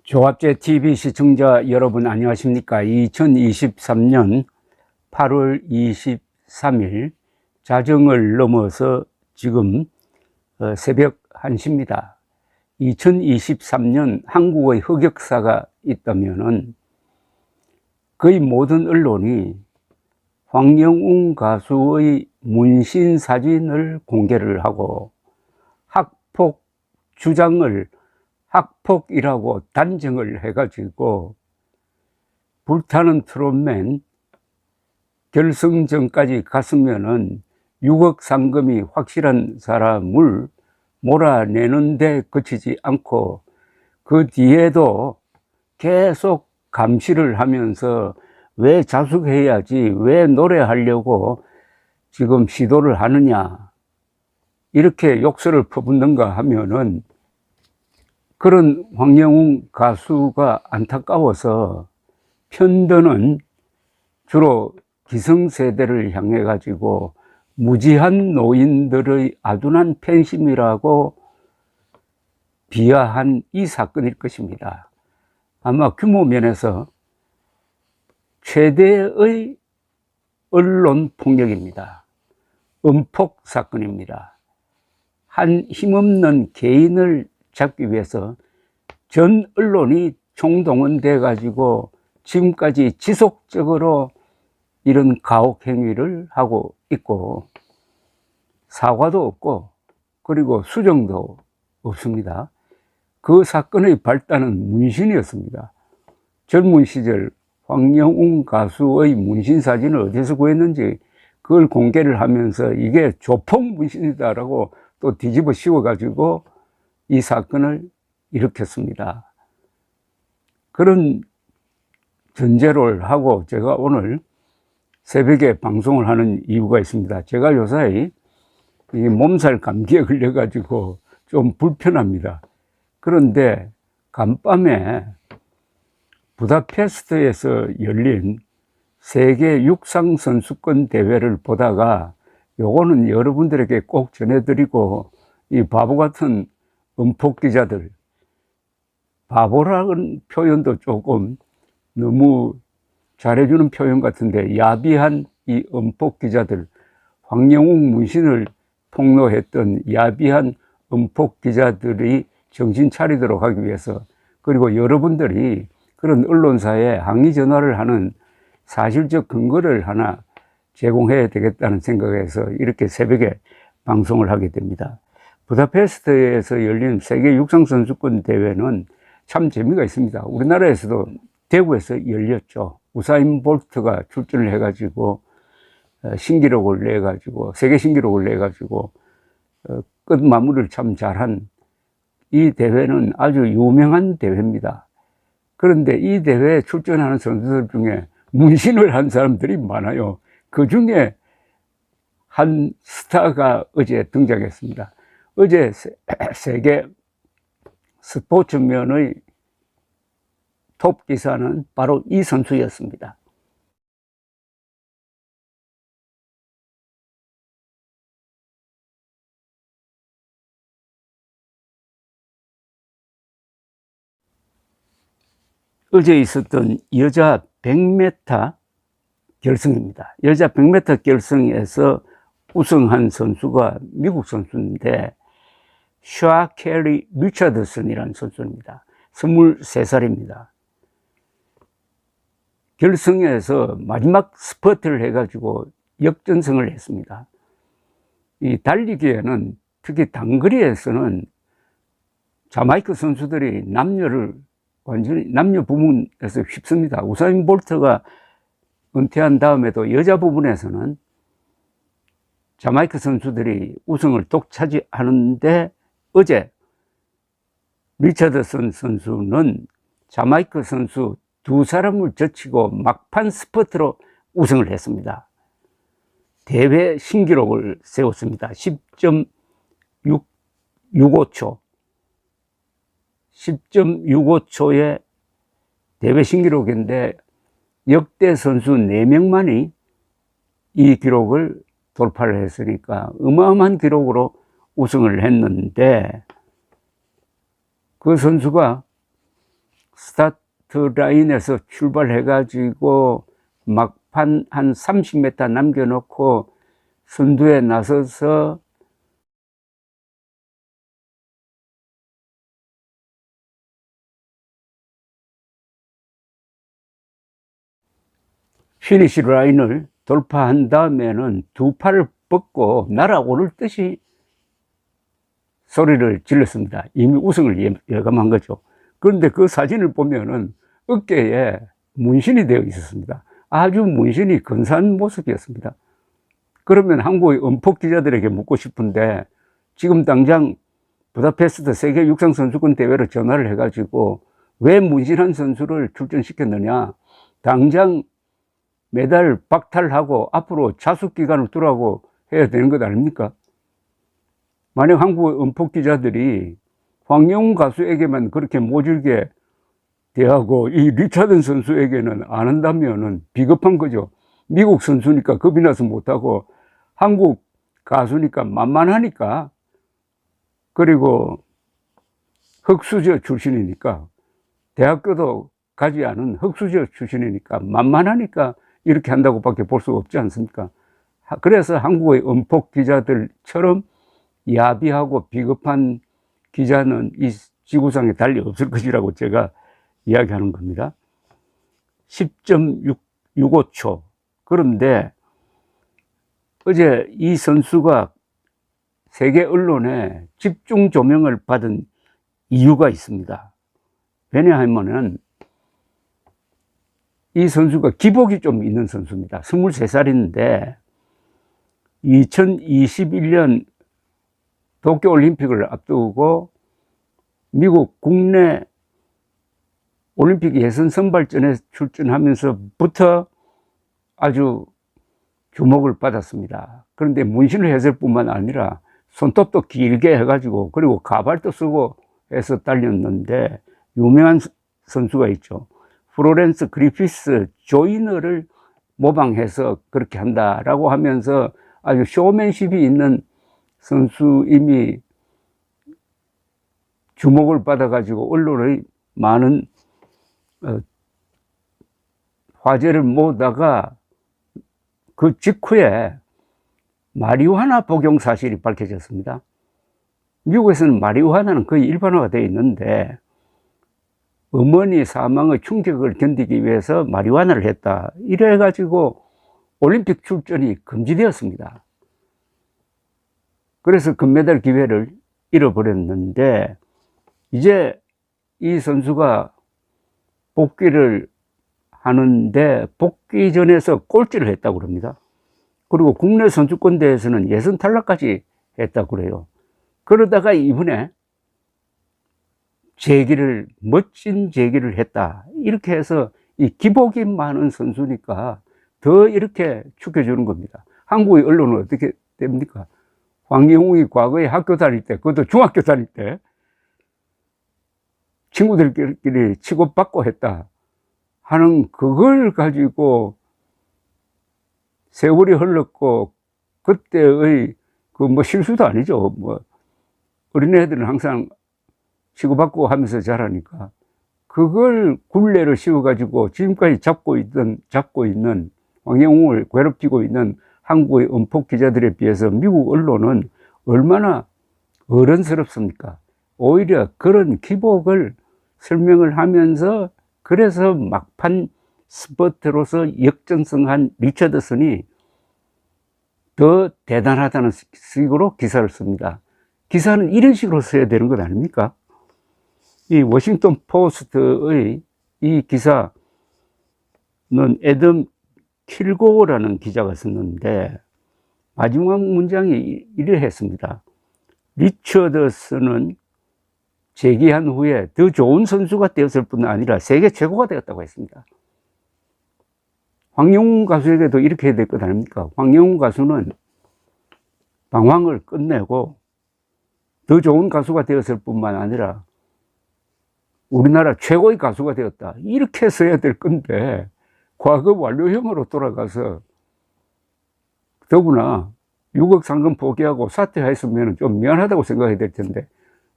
조합제 TV 시청자 여러분 안녕하십니까. 2023년 8월 23일 자정을 넘어서 지금 새벽 1시입니다. 2023년 한국의 흑역사가 있다면은 거의 모든 언론이 황영웅 가수의 문신 사진을 공개를 하고 학폭 주장을 학폭이라고 단정을 해가지고 불타는 트롯맨 결승전까지 갔으면은 6억 상금이 확실한 사람을 몰아내는 데 그치지 않고 그 뒤에도 계속 감시를 하면서 왜 자숙해야지, 왜 노래하려고 지금 시도를 하느냐, 이렇게 욕설을 퍼붓는가 하면은 그런 황영웅 가수가 안타까워서 편드는 주로 기성세대를 향해 가지고 무지한 노인들의 아둔한 팬심이라고 비하한 이 사건일 것입니다. 아마 규모 면에서 최대의 언론 폭력입니다. 음폭 사건입니다. 한 힘없는 개인을 잡기 위해서 전 언론이 총동원돼 가지고 지금까지 지속적으로 이런 가혹 행위를 하고 있고 사과도 없고 그리고 수정도 없습니다. 그 사건의 발단은 문신이었습니다. 젊은 시절 황영웅 가수의 문신 사진을 어디서 구했는지 그걸 공개를 하면서 이게 조폭 문신이다라고 또 뒤집어 씌워 가지고 이 사건을 일으켰습니다. 그런 전제를 하고 제가 오늘 새벽에 방송을 하는 이유가 있습니다. 제가 요새 몸살 감기에 걸려가지고 좀 불편합니다. 그런데 간밤에 부다페스트에서 열린 세계 육상 선수권 대회를 보다가 요거는 여러분들에게 꼭 전해드리고 이 바보 같은 음폭 기자들, 바보라는 표현도 조금 너무 잘해주는 표현 같은데 야비한 이 음폭 기자들, 황영웅 문신을 폭로했던 야비한 음폭 기자들이 정신 차리도록 하기 위해서 그리고 여러분들이 그런 언론사에 항의 전화를 하는 사실적 근거를 하나 제공해야 되겠다는 생각에서 이렇게 새벽에 방송을 하게 됩니다. 부다페스트에서 열린 세계 육상선수권 대회는 참 재미가 있습니다. 우리나라에서도 대구에서 열렸죠. 우사인 볼트가 출전을 해가지고 신기록을 내가지고 세계 신기록을 내가지고 끝 마무리를 참 잘한 이 대회는 아주 유명한 대회입니다. 그런데 이 대회에 출전하는 선수들 중에 문신을 한 사람들이 많아요. 그 중에 한 스타가 어제 등장했습니다. 어제 세계 스포츠면의 톱 기사는 바로 이 선수였습니다. 어제 있었던 여자 100m 결승입니다. 여자 100m 결승에서 우승한 선수가 미국 선수인데 샤켈리 리처드슨이라는 선수입니다. 23살입니다. 결승에서 마지막 스퍼트를 해가지고 역전승을 했습니다. 이 달리기에는 특히 단거리에서는 자마이카 선수들이 남녀를 완전히 남녀 부문에서 휩습니다. 우사인 볼트가 은퇴한 다음에도 여자 부분에서는 자마이카 선수들이 우승을 독차지하는데 어제 리처드슨 선수는 자마이카 선수 두 사람을 제치고 막판 스퍼트로 우승을 했습니다. 대회 신기록을 세웠습니다. 10.65초 10.65초의 대회 신기록인데 역대 선수 4명만이 이 기록을 돌파를 했으니까 어마어마한 기록으로 우승을 했는데 그 선수가 스타트 라인에서 출발해가지고 막판 한 30m 남겨놓고 선두에 나서서 피니시 라인을 돌파한 다음에는 두 팔을 뻗고 날아오를 듯이 소리를 질렀습니다. 이미 우승을 예감한 거죠. 그런데 그 사진을 보면은 어깨에 문신이 되어 있었습니다. 아주 문신이 근사한 모습이었습니다. 그러면 한국의 은폭 기자들에게 묻고 싶은데, 지금 당장 부다페스트 세계 육상 선수권 대회로 전화를 해가지고 왜 문신한 선수를 출전시켰느냐, 당장 메달 박탈하고 앞으로 자숙 기간을 두라고 해야 되는 것 아닙니까? 만약 한국의 은폭 기자들이 황영웅 가수에게만 그렇게 모질게 대하고 이 리차든 선수에게는 안 한다면은 비겁한 거죠. 미국 선수니까 겁이 나서 못하고 한국 가수니까 만만하니까, 그리고 흑수저 출신이니까, 대학교도 가지 않은 흑수저 출신이니까 만만하니까 이렇게 한다고 밖에 볼 수 없지 않습니까? 그래서 한국의 은폭 기자들처럼 야비하고 비겁한 기자는 이 지구상에 달리 없을 것이라고 제가 이야기하는 겁니다. 10.65초. 그런데 어제 이 선수가 세계 언론에 집중 조명을 받은 이유가 있습니다. 왜냐하면은 이 선수가 기복이 좀 있는 선수입니다. 23살인데 2021년 도쿄올림픽을 앞두고 미국 국내 올림픽 예선 선발전에 출전하면서부터 아주 주목을 받았습니다. 그런데 문신을 했을 뿐만 아니라 손톱도 길게 해가지고, 그리고 가발도 쓰고 해서 달렸는데, 유명한 선수가 있죠. 플로렌스 그리피스 조이너를 모방해서 그렇게 한다라고 하면서 아주 쇼맨십이 있는 선수임이 주목을 받아가지고 언론의 많은 화제를 모으다가 그 직후에 마리화나 복용 사실이 밝혀졌습니다. 미국에서는 마리화나는 거의 일반화가 되어 있는데 어머니 사망의 충격을 견디기 위해서 마리화나를 했다, 이래가지고 올림픽 출전이 금지되었습니다. 그래서 금메달 기회를 잃어버렸는데, 이제 이 선수가 복귀를 하는데 복귀 전에서 꼴찌를 했다고 그럽니다. 그리고 국내 선수권 대회에서는 예선 탈락까지 했다고 그래요. 그러다가 이번에 멋진 재기를 했다, 이렇게 해서 이 기복이 많은 선수니까 더 이렇게 축해주는 겁니다. 한국의 언론은 어떻게 됩니까? 황영웅이 과거에 학교 다닐 때, 그것도 중학교 다닐 때 친구들끼리 치고받고 했다 하는 그걸 가지고 세월이 흘렀고, 그때의 그 실수도 아니죠. 어린애들은 항상 치고받고 하면서 자라니까 그걸 굴레를 씌워가지고 지금까지 잡고 있는 황영웅을 괴롭히고 있는 한국의 은폭 기자들에 비해서 미국 언론은 얼마나 어른스럽습니까? 오히려 그런 기복을 설명을 하면서, 그래서 막판 스퍼트로서 역전승한 리처드슨이 더 대단하다는 식으로 기사를 씁니다. 기사는 이런 식으로 써야 되는 것 아닙니까? 이 워싱턴 포스트의 이 기사는 애덤 킬고라는 기자가 썼는데, 마지막 문장이 이래 했습니다. 리처드슨은 재기한 후에 더 좋은 선수가 되었을 뿐 아니라 세계 최고가 되었다고 했습니다. 황영웅 가수에게도 이렇게 해야 될 것 아닙니까? 황영웅 가수는 방황을 끝내고 더 좋은 가수가 되었을 뿐만 아니라 우리나라 최고의 가수가 되었다, 이렇게 써야 될 건데, 과거 완료형으로 돌아가서 더구나 6억 상금 포기하고 사퇴했으면 좀 미안하다고 생각해야 될 텐데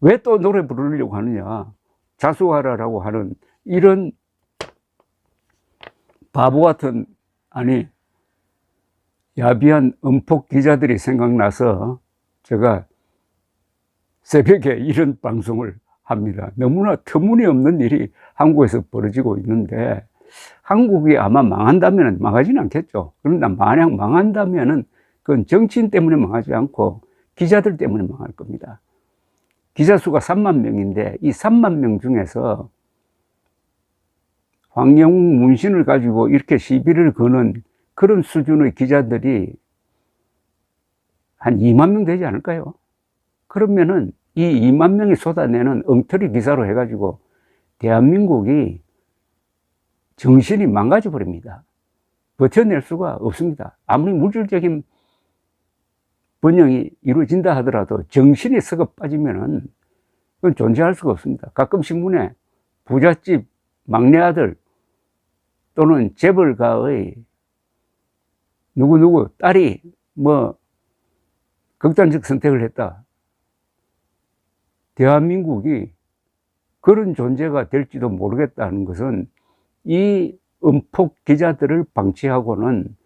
왜 또 노래 부르려고 하느냐, 자수하라라고 하는 이런 바보 같은, 아니, 야비한 음폭 기자들이 생각나서 제가 새벽에 이런 방송을 합니다. 너무나 터무니없는 일이 한국에서 벌어지고 있는데, 한국이 아마 망한다면 망하지는 않겠죠. 그런데 만약 망한다면은 그건 정치인 때문에 망하지 않고 기자들 때문에 망할 겁니다. 기자 수가 3만 명인데 이 3만 명 중에서 황영웅 문신을 가지고 이렇게 시비를 거는 그런 수준의 기자들이 한 2만 명 되지 않을까요? 그러면은 이 2만 명이 쏟아내는 엉터리 기사로 해가지고 대한민국이 정신이 망가져 버립니다. 버텨낼 수가 없습니다. 아무리 물질적인 번영이 이루어진다 하더라도 정신이 썩어 빠지면은 그건 존재할 수가 없습니다. 가끔 신문에 부잣집 막내 아들 또는 재벌가의 누구누구 딸이 뭐 극단적 선택을 했다. 대한민국이 그런 존재가 될지도 모르겠다는 것은 이 음폭 기자들을 방치하고는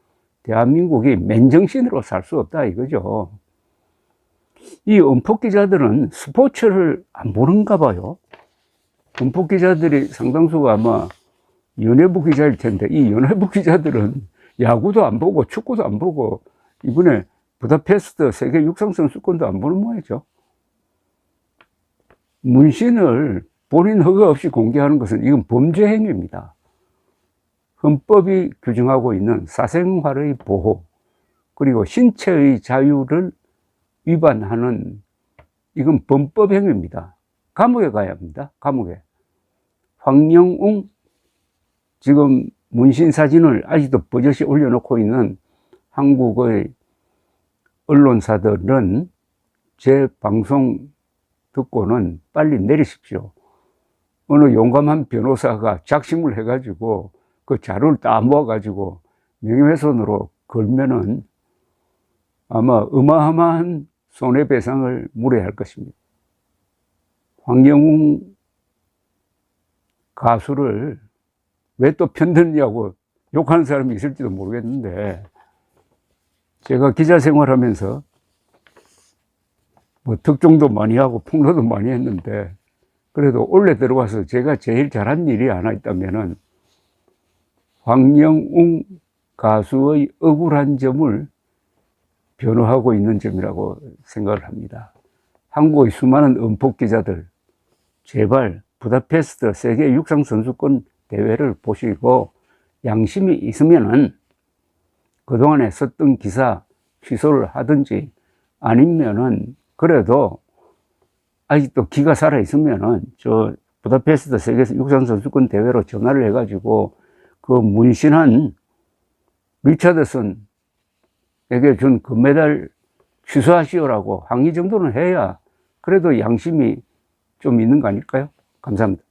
대한민국이 맨정신으로 살 수 없다 이거죠. 이 음폭 기자들은 스포츠를 안 보는가 봐요. 음폭 기자들이 상당수가 아마 연예부 기자일 텐데 이 연예부 기자들은 야구도 안 보고 축구도 안 보고 이번에 부다페스트 세계 육상 선수권도 안 보는 모양이죠. 문신을 본인 허가 없이 공개하는 것은 이건 범죄 행위입니다. 헌법이 규정하고 있는 사생활의 보호 그리고 신체의 자유를 위반하는 이건 범법 행위입니다. 감옥에 가야 합니다. 감옥에. 황영웅 지금 문신 사진을 아직도 버젓이 올려놓고 있는 한국의 언론사들은 제 방송 듣고는 빨리 내리십시오. 어느 용감한 변호사가 작심을 해가지고 그 자료를 다 모아가지고 명예훼손으로 걸면은 아마 어마어마한 손해배상을 물어야 할 것입니다. 황영웅 가수를 왜 또 편드느냐고 욕하는 사람이 있을지도 모르겠는데 제가 기자 생활하면서 뭐 특종도 많이 하고 폭로도 많이 했는데 그래도 올해 들어와서 제가 제일 잘한 일이 하나 있다면은 황영웅 가수의 억울한 점을 변호하고 있는 점이라고 생각을 합니다. 한국의 수많은 음폭 기자들 제발 부다페스트 세계 육상 선수권 대회를 보시고 양심이 있으면은 그동안에 썼던 기사 취소를 하든지 아니면은 그래도 아직도 기가 살아 있으면은 저 부다페스트 세계 육상 선수권 대회로 전화를 해가지고 그 문신한 리차드슨에게 준 금메달 취소하시오라고 항의 정도는 해야 그래도 양심이 좀 있는 거 아닐까요? 감사합니다.